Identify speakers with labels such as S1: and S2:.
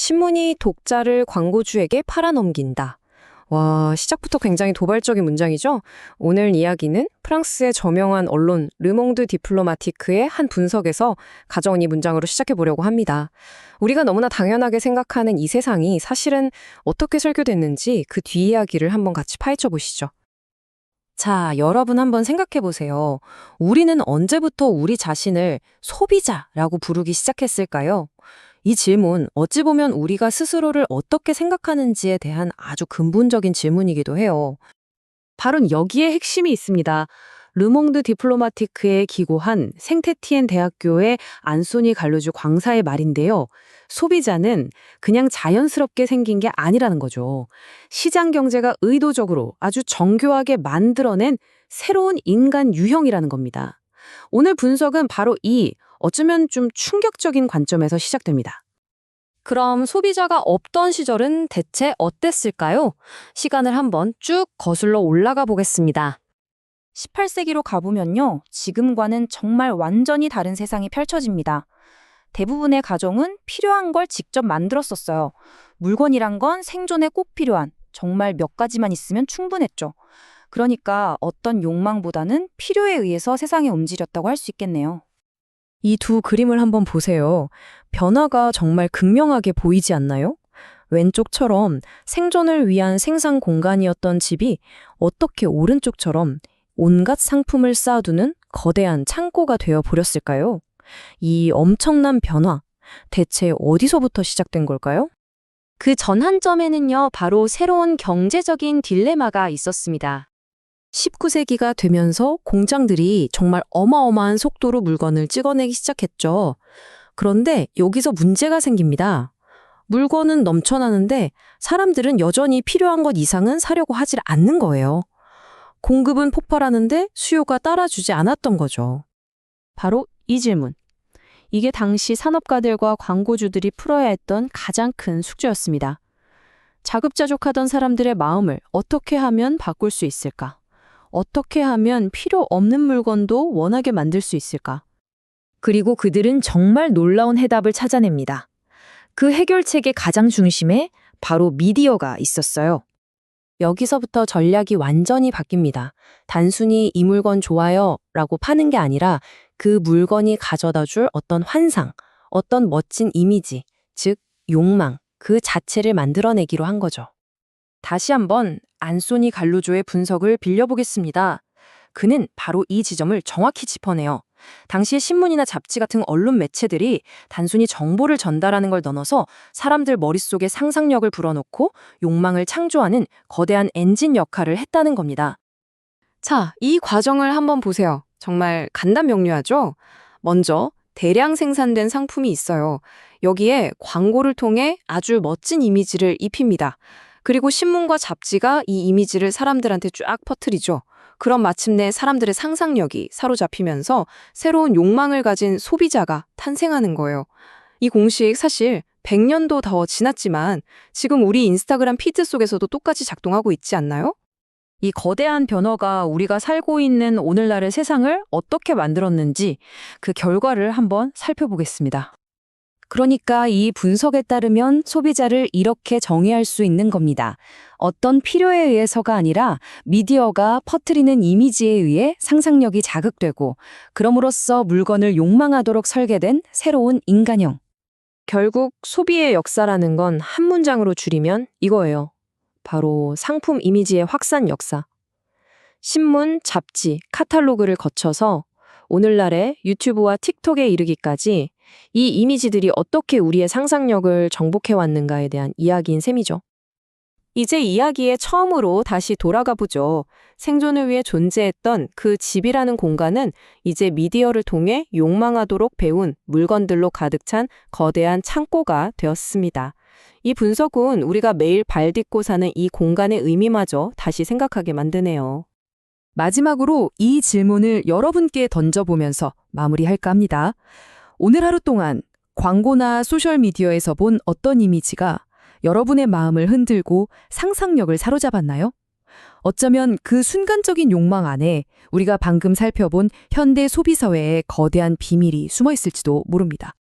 S1: 신문이 독자를 광고주에게 팔아넘긴다. 와, 시작부터 굉장히 도발적인 문장이죠? 오늘 이야기는 프랑스의 저명한 언론 르몽드 디플로마티크의 한 분석에서 가져온 이 문장으로 시작해 보려고 합니다. 우리가 너무나 당연하게 생각하는 이 세상이 사실은 어떻게 설계됐는지 그 뒷이야기를 한번 같이 파헤쳐 보시죠. 자, 여러분 한번 생각해 보세요. 우리는 언제부터 우리 자신을 소비자라고 부르기 시작했을까요? 이 질문, 어찌 보면 우리가 스스로를 어떻게 생각하는지에 대한 아주 근본적인 질문이기도 해요. 바로 여기에 핵심이 있습니다. 르몽드 디플로마티크에 기고한 생테티엔 대학교의 안소니 갈루주 광사의 말인데요. 소비자는 그냥 자연스럽게 생긴 게 아니라는 거죠. 시장 경제가 의도적으로 아주 정교하게 만들어낸 새로운 인간 유형이라는 겁니다. 오늘 분석은 바로 어쩌면 좀 충격적인 관점에서 시작됩니다. 그럼 소비자가 없던 시절은 대체 어땠을까요? 시간을 한번 쭉 거슬러 올라가 보겠습니다.
S2: 18세기로 가보면요, 지금과는 정말 완전히 다른 세상이 펼쳐집니다. 대부분의 가정은 필요한 걸 직접 만들었었어요. 물건이란 건 생존에 꼭 필요한, 정말 몇 가지만 있으면 충분했죠. 그러니까 어떤 욕망보다는 필요에 의해서 세상에 움직였다고 할 수 있겠네요.
S1: 이 두 그림을 한번 보세요. 변화가 정말 극명하게 보이지 않나요? 왼쪽처럼 생존을 위한 생산 공간이었던 집이 어떻게 오른쪽처럼 온갖 상품을 쌓아두는 거대한 창고가 되어 버렸을까요? 이 엄청난 변화, 대체 어디서부터 시작된 걸까요? 그 전환점에는요, 바로 새로운 경제적인 딜레마가 있었습니다. 19세기가 되면서 공장들이 정말 어마어마한 속도로 물건을 찍어내기 시작했죠. 그런데 여기서 문제가 생깁니다. 물건은 넘쳐나는데 사람들은 여전히 필요한 것 이상은 사려고 하질 않는 거예요. 공급은 폭발하는데 수요가 따라주지 않았던 거죠. 바로 이 질문. 이게 당시 산업가들과 광고주들이 풀어야 했던 가장 큰 숙제였습니다. 자급자족하던 사람들의 마음을 어떻게 하면 바꿀 수 있을까? 어떻게 하면 필요 없는 물건도 원하게 만들 수 있을까? 그리고 그들은 정말 놀라운 해답을 찾아냅니다. 그 해결책의 가장 중심에 바로 미디어가 있었어요. 여기서부터 전략이 완전히 바뀝니다. 단순히 이 물건 좋아요 라고 파는 게 아니라 그 물건이 가져다 줄 어떤 환상, 어떤 멋진 이미지, 즉 욕망, 그 자체를 만들어내기로 한 거죠. 다시 한번 안소니 갈루조의 분석을 빌려보겠습니다. 그는 바로 이 지점을 정확히 짚어내요. 당시의 신문이나 잡지 같은 언론 매체들이 단순히 정보를 전달하는 걸 넘어서 사람들 머릿속에 상상력을 불어넣고 욕망을 창조하는 거대한 엔진 역할을 했다는 겁니다. 자, 이 과정을 한번 보세요. 정말 간단명료하죠? 먼저 대량 생산된 상품이 있어요. 여기에 광고를 통해 아주 멋진 이미지를 입힙니다. 그리고 신문과 잡지가 이 이미지를 사람들한테 쫙 퍼뜨리죠. 그럼 마침내 사람들의 상상력이 사로잡히면서 새로운 욕망을 가진 소비자가 탄생하는 거예요. 이 공식 사실 100년도 더 지났지만 지금 우리 인스타그램 피드 속에서도 똑같이 작동하고 있지 않나요? 이 거대한 변화가 우리가 살고 있는 오늘날의 세상을 어떻게 만들었는지 그 결과를 한번 살펴보겠습니다. 그러니까 이 분석에 따르면 소비자를 이렇게 정의할 수 있는 겁니다. 어떤 필요에 의해서가 아니라 미디어가 퍼뜨리는 이미지에 의해 상상력이 자극되고 그럼으로써 물건을 욕망하도록 설계된 새로운 인간형. 결국 소비의 역사라는 건 한 문장으로 줄이면 이거예요. 바로 상품 이미지의 확산 역사. 신문, 잡지, 카탈로그를 거쳐서 오늘날의 유튜브와 틱톡에 이르기까지 이 이미지들이 어떻게 우리의 상상력을 정복해왔는가에 대한 이야기인 셈이죠. 이제 이야기에 처음으로 다시 돌아가 보죠. 생존을 위해 존재했던 그 집이라는 공간은 이제 미디어를 통해 욕망하도록 배운 물건들로 가득 찬 거대한 창고가 되었습니다. 이 분석은 우리가 매일 발 딛고 사는 이 공간의 의미마저 다시 생각하게 만드네요. 마지막으로 이 질문을 여러분께 던져보면서 마무리할까 합니다. 오늘 하루 동안 광고나 소셜미디어에서 본 어떤 이미지가 여러분의 마음을 흔들고 상상력을 사로잡았나요? 어쩌면 그 순간적인 욕망 안에 우리가 방금 살펴본 현대 소비사회의 거대한 비밀이 숨어 있을지도 모릅니다.